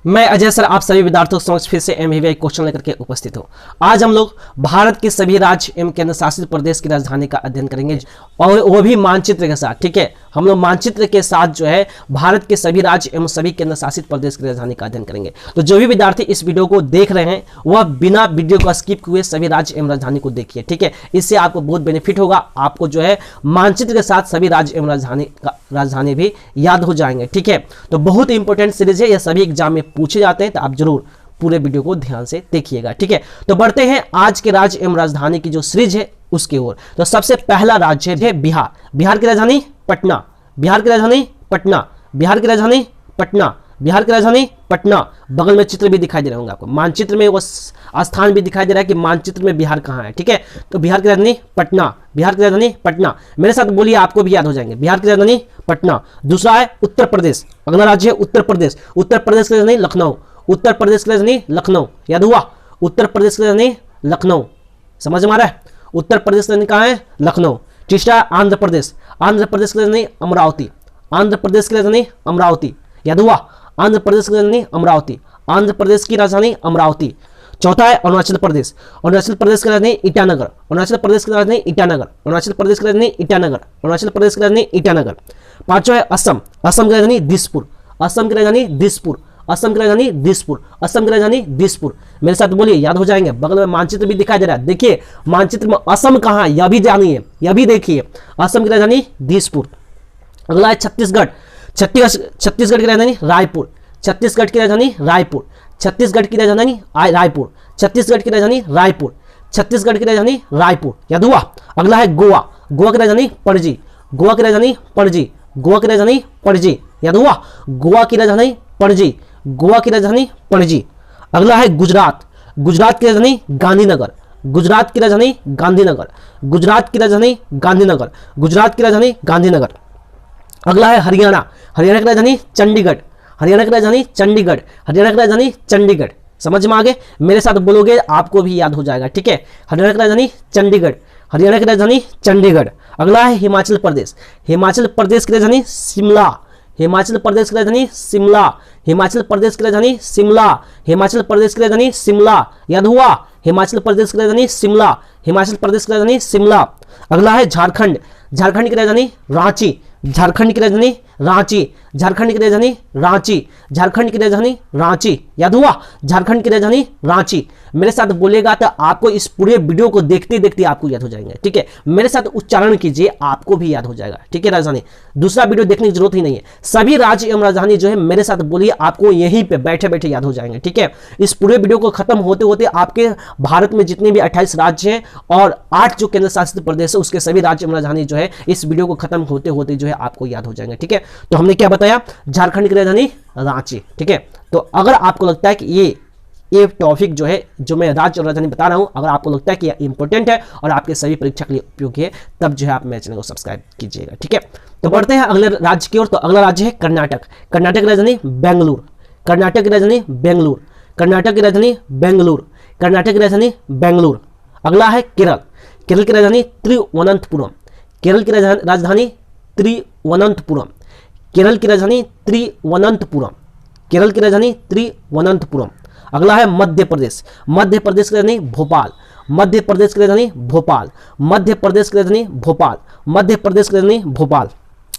मैं अजय सर आप सभी विद्यार्थियों के समक्ष फिर से एमवीआई क्वेश्चन लेकर के उपस्थित हूं। आज हम लोग भारत के सभी राज्य एवं केंद्र शासित प्रदेश की राजधानी का अध्ययन करेंगे और वो भी मानचित्र के साथ। ठीक है, हम लोग मानचित्र के साथ जो है भारत के सभी राज्य एवं सभी केंद्र शासित प्रदेश की राजधानी का अध्ययन करेंगे। तो जो भी विद्यार्थी इस वीडियो को देख रहे हैं वह बिना वीडियो को स्किप हुए सभी राज्य एवं राजधानी को देखिए। ठीक है, इससे आपको बहुत बेनिफिट होगा, आपको जो है मानचित्र के साथ सभी राज्य एवं राजधानी भी याद हो जाएंगे। ठीक है, तो बहुत इंपॉर्टेंट सीरीज है, यह सभी एग्जाम में पूछे जाते हैं, तो आप जरूर पूरे वीडियो को ध्यान से देखिएगा। ठीक है, तो बढ़ते हैं आज के राज्य एवं राजधानी की जो सीरीज है उसके ओर। तो सबसे पहला राज्य है बिहार। बिहार की राजधानी पटना। बिहार की राजधानी पटना। बिहार की राजधानी पटना। बिहार की राजधानी पटना। बगल में चित्र भी दिखाई दे रहे होंगे आपको, मानचित्र में वो स्थान भी दिखाई दे रहा है कि मानचित्र में बिहार कहाँ है। ठीक है, तो बिहार की राजधानी पटना। बिहार की राजधानी पटना, मेरे साथ बोलिए, आपको भी याद हो जाएंगे। बिहार की राजधानी पटना। दूसरा है उत्तर प्रदेश। अगला राज्य है उत्तर प्रदेश। उत्तर प्रदेश की राजधानी लखनऊ। उत्तर प्रदेश की राजधानी लखनऊ, याद हुआ। उत्तर प्रदेश की राजधानी लखनऊ, समझ में आ रहा है। उत्तर प्रदेश की राजधानी कहाँ है? लखनऊ। तीसरा आंध्र प्रदेश। आंध्र प्रदेश की राजधानी अमरावती। आंध्र प्रदेश की राजधानी अमरावती, याद हुआ। आंध्र प्रदेश की राजधानी अमरावती। आंध्र प्रदेश की राजधानी अमरावती। चौथा है अरुणाचल प्रदेश। अरुणाचल प्रदेश की राजधानी ईटानगर। अरुणाचल प्रदेश की राजधानी ईटानगर। अरुणाचल प्रदेश की राजधानी ईटानगर। अरुणाचल प्रदेश की राजधानी ईटानगर। पांचवा है असम। असम की राजधानी दिसपुर। असम की राजधानी दिसपुर। असम की राजधानी दिसपुर। असम की राजधानी दिसपुर, मेरे साथ बोलिए, याद हो जाएंगे। बगल में मानचित्र भी दिखाई दे रहा है, देखिए मानचित्र में असम कहाँ है यह भी जानिए, यह भी देखिए। असम की राजधानी दिसपुर। अगला है छत्तीसगढ़। छत्तीसगढ़ की राजधानी रायपुर। छत्तीसगढ़ की राजधानी रायपुर। छत्तीसगढ़ की राजधानी रायपुर। छत्तीसगढ़ की राजधानी रायपुर। छत्तीसगढ़ की राजधानी रायपुर, याद हुआ। अगला है गोवा। गोवा की राजधानी पणजी। गोवा की राजधानी पणजी। गोवा की राजधानी पणजी, याद हुआ। गोवा की राजधानी पणजी। गोवा की राजधानी पणजी। अगला है गुजरात। गुजरात की राजधानी गांधीनगर। गुजरात की राजधानी गांधीनगर। गुजरात की राजधानी गांधीनगर। गुजरात की राजधानी गांधीनगर। अगला है हरियाणा। हरियाणा की राजधानी चंडीगढ़। हरियाणा की राजधानी चंडीगढ़। हरियाणा की राजधानी चंडीगढ़, समझ में आ गए। मेरे साथ बोलोगे आपको भी याद हो जाएगा। ठीक है, हरियाणा की राजधानी चंडीगढ़। हरियाणा की राजधानी चंडीगढ़। अगला है हिमाचल प्रदेश। हिमाचल प्रदेश की राजधानी शिमला। हिमाचल प्रदेश की राजधानी शिमला। हिमाचल प्रदेश की राजधानी शिमला। हिमाचल प्रदेश की राजधानी शिमला, याद हुआ। हिमाचल प्रदेश की राजधानी शिमला। हिमाचल प्रदेश की राजधानी शिमला। अगला है झारखंड। झारखंड की राजधानी रांची। झारखंड की राजधानी रांची। झारखंड की राजधानी रांची। झारखंड की राजधानी रांची, याद हुआ। झारखंड की राजधानी रांची, मेरे साथ बोलेगा तो आपको इस पूरे वीडियो को देखते देखते आपको याद हो जाएंगे। ठीक है, मेरे साथ उच्चारण कीजिए, आपको भी याद हो जाएगा। ठीक है, राजधानी दूसरा वीडियो देखने की जरूरत ही नहीं है। सभी राज्य एवं राजधानी जो है मेरे साथ बोलिए, आपको यहीं पे बैठे बैठे याद हो जाएंगे। ठीक है, इस पूरे वीडियो को खत्म होते होते आपके भारत में जितने भी 28 राज्य हैं और 8 जो केंद्र शासित प्रदेश है उसके सभी राज्य एवं राजधानी जो है इस वीडियो को खत्म होते होते जो है आपको याद हो जाएंगे। ठीक है, तो हमने क्या बताया? झारखंड की राजधानी रांची। ठीक है, तो अगर आपको लगता है कि ये टॉपिक जो है जो मैं राज्य और राजधानी बता रहा हूं, अगर आपको लगता है कि ये इंपॉर्टेंट है और आपके सभी परीक्षा के लिए उपयोगी है, तब जो है आप मेरे चैनल को सब्सक्राइब कीजिएगा। ठीक है, तो बढ़ते हैं अगले राज्य की ओर। तो अगला राज्य है कर्नाटक। कर्नाटक की राजधानी बेंगलुरु। कर्नाटक की राजधानी बेंगलुरु। कर्नाटक की राजधानी बेंगलुरु। कर्नाटक की राजधानी बेंगलुरु। अगला है केरल। केरल की राजधानी तिरुवनंतपुरम। केरल की राजधानी तिरुवनंतपुरम। केरल की राजधानी तिरुवनंतपुरम। केरल की राजधानी तिरुवनंतपुरम। अगला है मध्य प्रदेश। मध्य प्रदेश की राजधानी भोपाल। मध्य प्रदेश की राजधानी भोपाल। मध्य प्रदेश की राजधानी भोपाल। मध्य प्रदेश की राजधानी भोपाल।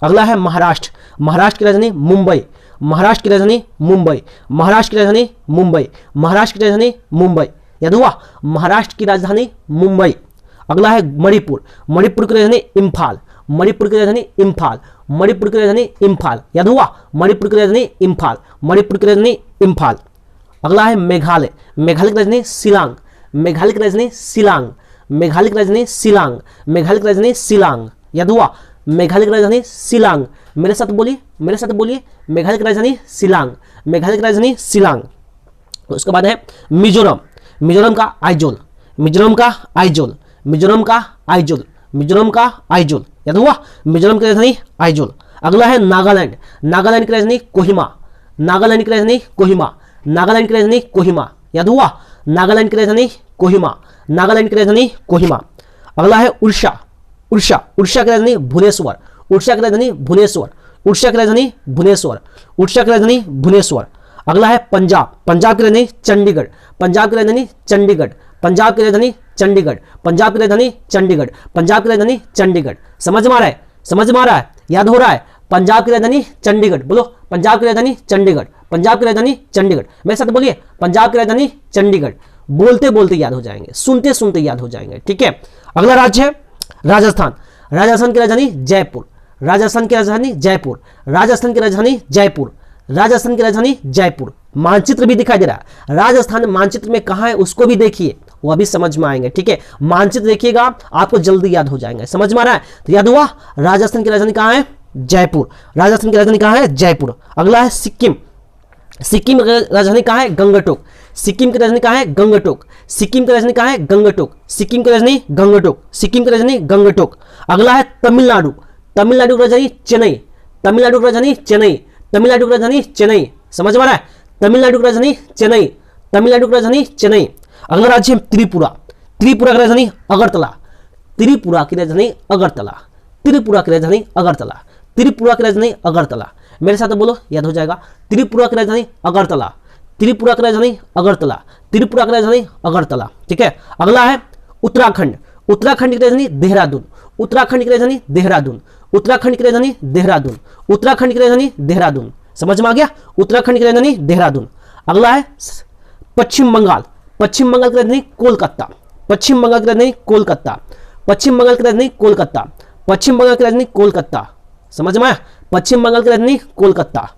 अगला है महाराष्ट्र। महाराष्ट्र की राजधानी मुंबई। महाराष्ट्र की राजधानी मुंबई। महाराष्ट्र की राजधानी मुंबई। महाराष्ट्र की राजधानी मुंबई, याद हुआ। महाराष्ट्र की राजधानी मुंबई। अगला है मणिपुर। मणिपुर की राजधानी इम्फाल। मणिपुर की राजधानी इम्फाल। मणिपुर की राजधानी इम्फाल, याद हुआ। मणिपुर की राजधानी इम्फाल। मणिपुर की राजधानी इम्फाल। अगला है मेघालय। मेघालय की राजधानी शिलांग। मेघालय की राजधानी शिलांग। मेघालय की राजधानी शिलांग। मेघालय की राजधानी शिलांग, याद हुआ। मेघालय की राजधानी शिलांग, मेरे साथ बोलिए, मेरे साथ बोलिए। मेघालय की राजधानी शिलांग। मेघालय की राजधानी शिलांग। उसके बाद है मिजोरम। मिजोरम का आइजोल। मिजोरम का आइजोल। मिजोरम का आइजोल। मिजोरम का आइजोल, याद हुआ। मिजोरम की राजधानी आइजोल। अगला है नागालैंड। नागालैंड की राजधानी कोहिमा। नागालैंड की राजधानी कोहिमा। नागालैंड की राजधानी कोहिमा, याद हुआ। नागालैंड की राजधानी कोहिमा। नागालैंड की राजधानी कोहिमा। अगला है उड़ीसा। उड़ीसा। उड़ीसा की राजधानी भुवनेश्वर। उड़ीसा की राजधानी भुवनेश्वर। उड़ीसा की राजधानी भुवनेश्वर। उड़ीसा की राजधानी भुवनेश्वर। अगला है पंजाब, पंजाब की राजधानी चंडीगढ़, पंजाब की राजधानी चंडीगढ़, पंजाब की राजधानी चंडीगढ़, पंजाब की राजधानी चंडीगढ़, पंजाब की राजधानी चंडीगढ़। समझ में आ रहा है, समझ में आ रहा है, याद हो रहा है। पंजाब की राजधानी चंडीगढ़, बोलो पंजाब की राजधानी चंडीगढ़, पंजाब की राजधानी चंडीगढ़, मेरे साथ बोलिए पंजाब की राजधानी चंडीगढ़। बोलते बोलते याद हो जाएंगे, सुनते सुनते याद हो जाएंगे, ठीक है। अगला राज्य है राजस्थान, राजस्थान की राजधानी जयपुर, राजस्थान की राजधानी जयपुर, राजस्थान की राजधानी जयपुर, राजस्थान की राजधानी जयपुर। मानचित्र भी दिखाई दे रहा है, राजस्थान मानचित्र में कहां है उसको भी देखिए, वो अभी समझ में आएंगे, ठीक है। मानचित्र देखिएगा आपको जल्दी याद हो जाएंगे, समझ में आ रहा है। तो याद हुआ, राजस्थान की राजधानी कहां है, जयपुर, राजस्थान की राजधानी कहां है, जयपुर। अगला है सिक्किम, सिक्किम की राजधानी कहां है, गंगटोक, सिक्किम की राजधानी कहां है, गंगटोक, सिक्किम की राजधानी कहां है, गंगटोक, सिक्किम की राजधानी गंगटोक, सिक्किम की राजधानी गंगटोक। अगला है तमिलनाडु, तमिलनाडु की राजधानी चेन्नई, तमिलनाडु की राजधानी चेन्नई, तमिलनाडु की राजधानी चेन्नई। समझ में आ रहा है, तमिलनाडु की राजधानी चेन्नई, तमिलनाडु की राजधानी चेन्नई। अगला राज्य है त्रिपुरा, त्रिपुरा की राजधानी अगरतला, त्रिपुरा की राजधानी अगरतला, त्रिपुरा की राजधानी अगरतला, त्रिपुरा की राजधानी अगरतला। मेरे साथ बोलो, याद हो जाएगा। त्रिपुरा की राजधानी अगरतला, त्रिपुरा की राजधानी अगरतला, त्रिपुरा की राजधानी अगरतला, ठीक है। अगला है उत्तराखंड, उत्तराखंड की राजधानी देहरादून, उत्तराखंड की राजधानी देहरादून, उत्तराखंड की राजधानी देहरादून, उत्तराखंड की राजधानी देहरादून। समझ में आ गया, उत्तराखंड की राजधानी देहरादून। अगला है पश्चिम बंगाल, पश्चिम बंगाल की राजधानी कोलकाता, पश्चिम बंगाल की राजधानी कोलकाता, पश्चिम बंगाल की राजधानी कोलकाता, पश्चिम बंगाल की राजधानी कोलकाता। समझ में आया, पश्चिम बंगाल की राजधानी कोलकाता।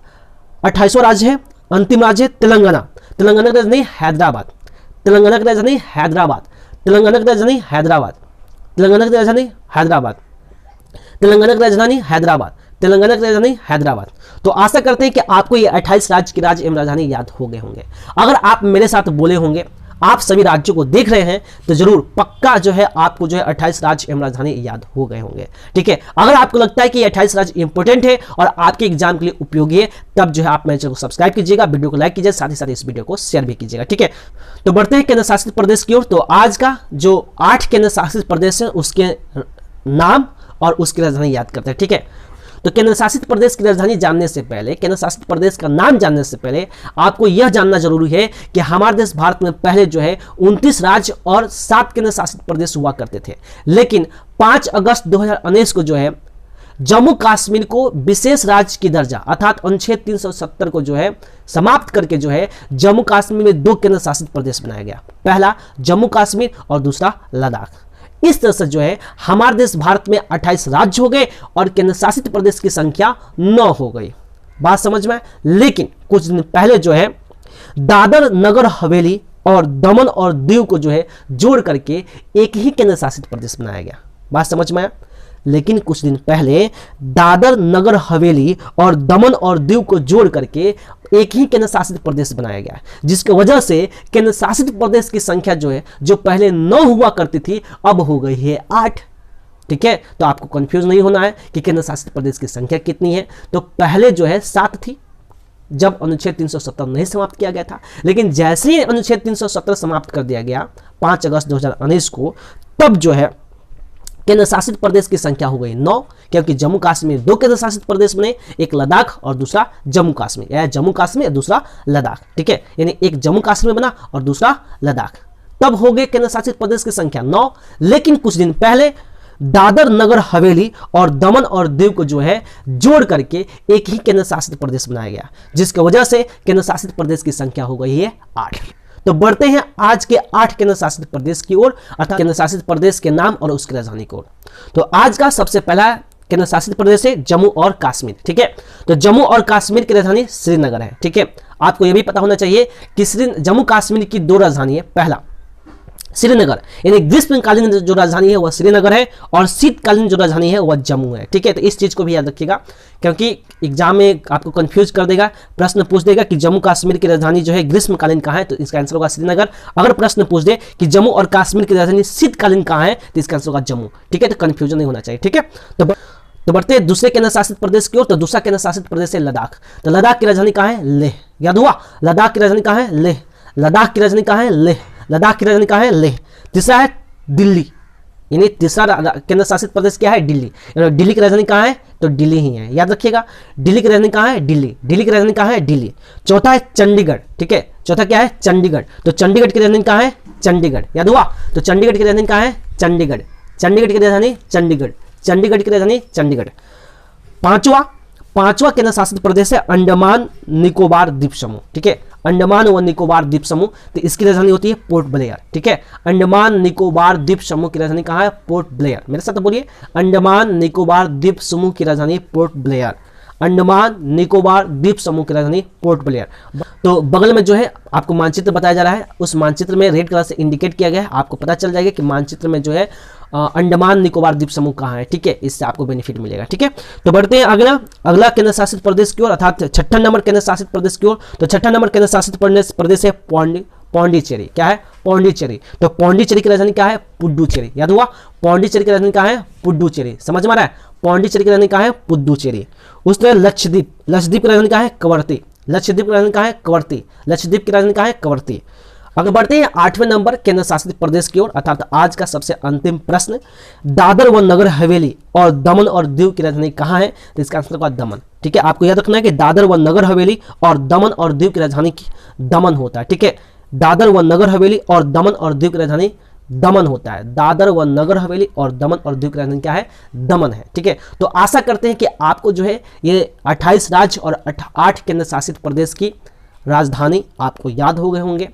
28वां राज्य है, अंतिम राज्य है तेलंगाना, तेलंगाना की राजधानी हैदराबाद, तेलंगाना की राजधानी हैदराबाद, तेलंगाना की राजधानी हैदराबाद, तेलंगाना की राजधानी हैदराबाद, तेलंगाना की राजधानी हैदराबाद, तेलंगाना की राजधानी हैदराबाद। तो आशा करते हैं कि आपको ये 28 राज्य की राज्य एवं राजधानी याद हो गए होंगे। अगर आप मेरे साथ बोले होंगे, आप सभी राज्यों को देख रहे हैं, तो जरूर पक्का जो है आपको जो है 28 राज्य एवं राजधानी याद हो गए होंगे, ठीक है। अगर आपको लगता है कि ये 28 राज्य इंपॉर्टेंट है और आपके एग्जाम के लिए उपयोगी है, तब जो है आप मेरे चैनल को सब्सक्राइब कीजिएगा, वीडियो को लाइक कीजिए, साथ ही साथ इस वीडियो को शेयर भी कीजिएगा, ठीक है। तो बढ़ते हैं केंद्र शासित प्रदेश की ओर। तो आज का जो 8 केंद्र शासित प्रदेश है उसके नाम और उसकी राजधानी याद करते हैं, ठीक है। तो केंद्र शासित प्रदेश की राजधानी जानने से पहले, केंद्र शासित प्रदेश का नाम जानने से पहले आपको यह जानना जरूरी है कि हमारे देश भारत में पहले जो है 29 राज्य और 7 केंद्र शासित प्रदेश हुआ करते थे, लेकिन 5 अगस्त 2019 को जो है जम्मू कश्मीर को विशेष राज्य की दर्जा अर्थात अनुच्छेद 370 को जो है समाप्त करके जो है जम्मू कश्मीर में 2 केंद्र शासित प्रदेश बनाया गया, पहला जम्मू कश्मीर और दूसरा लद्दाख। इस तरह से जो है हमारे देश भारत में 28 राज्य हो गए और केंद्र शासित प्रदेश की संख्या 9 हो गई। बात समझ में। लेकिन कुछ दिन पहले जो है दादर नगर हवेली और दमन और दीव को जो है जोड़ करके एक ही केंद्र शासित प्रदेश बनाया गया। बात समझ में आया। लेकिन कुछ दिन पहले दादर नगर हवेली और दमन और दीव को जोड़ करके एक ही केंद्र शासित प्रदेश बनाया गया, जिसकी वजह से केंद्र शासित प्रदेश की संख्या जो है जो पहले 9 हुआ करती थी अब हो गई है 8। ठीक है, तो आपको कंफ्यूज नहीं होना है कि केंद्र शासित प्रदेश की संख्या कितनी है। तो पहले जो है 7 थी जब अनुच्छेद 370 नहीं समाप्त किया गया था, लेकिन जैसे ही अनुच्छेद 370 समाप्त कर दिया गया 5 अगस्त 2019 को, तब जो है केंद्र शासित प्रदेश की संख्या हो गई 9, क्योंकि जम्मू कश्मीर 2 केंद्र शासित प्रदेश बने, एक लद्दाख और दूसरा जम्मू कश्मीर, या जम्मू कश्मीर दूसरा लद्दाख। ठीक है, यानी एक जम्मू कश्मीर बना और दूसरा लद्दाख, तब हो गए केंद्र शासित प्रदेश की संख्या 9। लेकिन कुछ दिन पहले दादर नगर हवेली और दमन और दीव को जो है जोड़ करके एक ही केंद्र शासित प्रदेश बनाया गया, जिसकी वजह से केंद्र शासित प्रदेश की संख्या हो गई है 8। तो बढ़ते हैं आज के 8 केंद्र शासित प्रदेश की ओर, अर्थात केंद्र शासित प्रदेश के नाम और उसकी राजधानी की ओर। तो आज का सबसे पहला केंद्र शासित प्रदेश है जम्मू और कश्मीर। ठीक है, तो जम्मू और कश्मीर की राजधानी श्रीनगर है। ठीक है, आपको यह भी पता होना चाहिए कि जम्मू कश्मीर की 2 राजधानी है, पहला श्रीनगर, यानी ग्रीष्मकालीन जो राजधानी है वह श्रीनगर है और शीतकालीन जो राजधानी है वह जम्मू है। ठीक है, तो इस चीज को भी याद रखिएगा, क्योंकि एग्जाम में आपको कंफ्यूज कर देगा, प्रश्न पूछ देगा कि जम्मू कश्मीर की राजधानी जो है ग्रीष्मकालीन कहाँ है, तो इसका आंसर होगा श्रीनगर। अगर प्रश्न पूछ दे कि जम्मू और कश्मीर की राजधानी शीतकालीन कहाँ है, तो इसका आंसर होगा जम्मू। ठीक है, तो कंफ्यूजन नहीं होना चाहिए। ठीक है, तो बढ़ते हैं दूसरे केंद्र शासित प्रदेश की ओर। तो दूसरा केंद्र शासित प्रदेश है लद्दाख। तो लद्दाख की राजधानी कहाँ है, लेह। याद हुआ, लद्दाख की राजधानी कहाँ है, लेह। लद्दाख की राजधानी कहाँ है, लेह। लद्दाख की राजधानी कहाँ है, लेह। तीसरा है दिल्ली, यानी तीसरा केंद्र शासित प्रदेश क्या है? दिल्ली। दिल्ली की राजधानी कहाँ है? तो दिल्ली ही है, याद रखिएगा। दिल्ली की राजधानी कहाँ है? दिल्ली। दिल्ली की राजधानी कहाँ है? दिल्ली। चौथा है चंडीगढ़, ठीक है, चौथा क्या है? चंडीगढ़। तो चंडीगढ़ की राजधानी कहाँ है? चंडीगढ़, याद हुआ? तो चंडीगढ़ की राजधानी कहाँ है? चंडीगढ़। चंडीगढ़ की राजधानी चंडीगढ़। चंडीगढ़ की राजधानी चंडीगढ़। पांचवा केंद्र शासित प्रदेश है अंडमान निकोबार द्वीप समूह, ठीक है, अंडमान व निकोबार द्वीप समूह। तो इसकी राजधानी होती है पोर्ट ब्लेयर, ठीक है। अंडमान निकोबार द्वीप समूह की राजधानी कहाँ है? Port Blair. मेरे साथ बोलिए, अंडमान निकोबार द्वीप समूह की राजधानी पोर्ट ब्लेयर। अंडमान निकोबार द्वीप समूह की राजधानी पोर्ट ब्लेयर। तो बगल में जो है आपको मानचित्र बताया जा रहा है, उस मानचित्र में रेड कलर से इंडिकेट किया गया है, आपको पता चल जाएगा कि मानचित्र में जो है अंडमान निकोबार द्वीप समूह कहाँ है, ठीक है, इससे आपको बेनिफिट मिलेगा, ठीक है। तो बढ़ते हैं अगला केंद्र शासित प्रदेश की ओर, अर्थात 6ठा नंबर केंद्र शासित प्रदेश की ओर। तो 6ठा नंबर केंद्र शासित प्रदेश है पौंडीचेरी। क्या है? पौंडीचेरी। तो पौंडीचेरी की राजधानी क्या है? पुडुचेरी, याद हुआ? पौंडीचेरी की राजधानी कहाँ है? पुडुचेरी। समझ में आ रहा है? पौंडीचेरी की राजधानी कहाँ है? पुडुचेरी। उस तरह लक्षद्वीप, लक्षद्वीप की राजधानी कहाँ है? कवरत्ती। लक्षद्वीप की राजधानी कहाँ है? कवरत्ती। लक्षद्वीप की राजधानी कहाँ है? कवरत्ती। अगर बढ़ते हैं 8वें नंबर केंद्र शासित प्रदेश की ओर, अर्थात आज का सबसे अंतिम प्रश्न, दादर व नगर हवेली और दमन और दीव की राजधानी कहाँ है? तो इसका आंसर होगा दमन, ठीक है। आपको याद रखना है कि दादर व नगर हवेली और दमन और दीव की राजधानी दमन होता है, ठीक है। दादर व नगर हवेली और दमन और दीव की राजधानी दमन होता है। दादर व नगर हवेली और दमन और दीव की राजधानी क्या है? दमन है, ठीक है। तो आशा करते हैं कि आपको जो है ये 28 राज्य और 8 केंद्र शासित प्रदेश की राजधानी आपको याद हो गए होंगे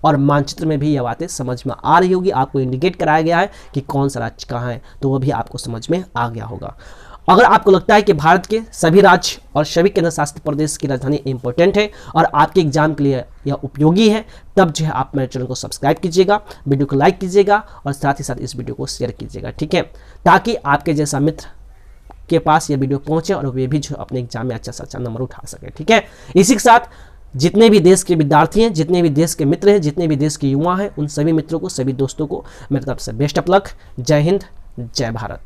और मानचित्र में भी यह बातें समझ में आ रही होगी। आपको इंडिकेट कराया गया है कि कौन सा राज्य कहाँ है, तो वह भी आपको समझ में आ गया होगा। अगर आपको लगता है कि भारत के सभी राज्य और सभी केंद्र शासित प्रदेश की राजधानी इंपॉर्टेंट है और आपके एग्जाम के लिए यह उपयोगी है, तब जो है आप मेरे चैनल को सब्सक्राइब कीजिएगा, वीडियो को लाइक कीजिएगा और साथ ही साथ इस वीडियो को शेयर कीजिएगा, ठीक है, ताकि आपके जैसा मित्र के पास यह वीडियो पहुंचे और वे भी जो अपने एग्जाम में अच्छा से अच्छा नंबर उठा सके, ठीक है। इसी के साथ जितने भी देश के विद्यार्थी हैं, जितने भी देश के मित्र हैं, जितने भी देश के युवा हैं, उन सभी मित्रों को, सभी दोस्तों को मेरी तरफ से बेस्ट ऑफ लक। जय हिंद, जय भारत।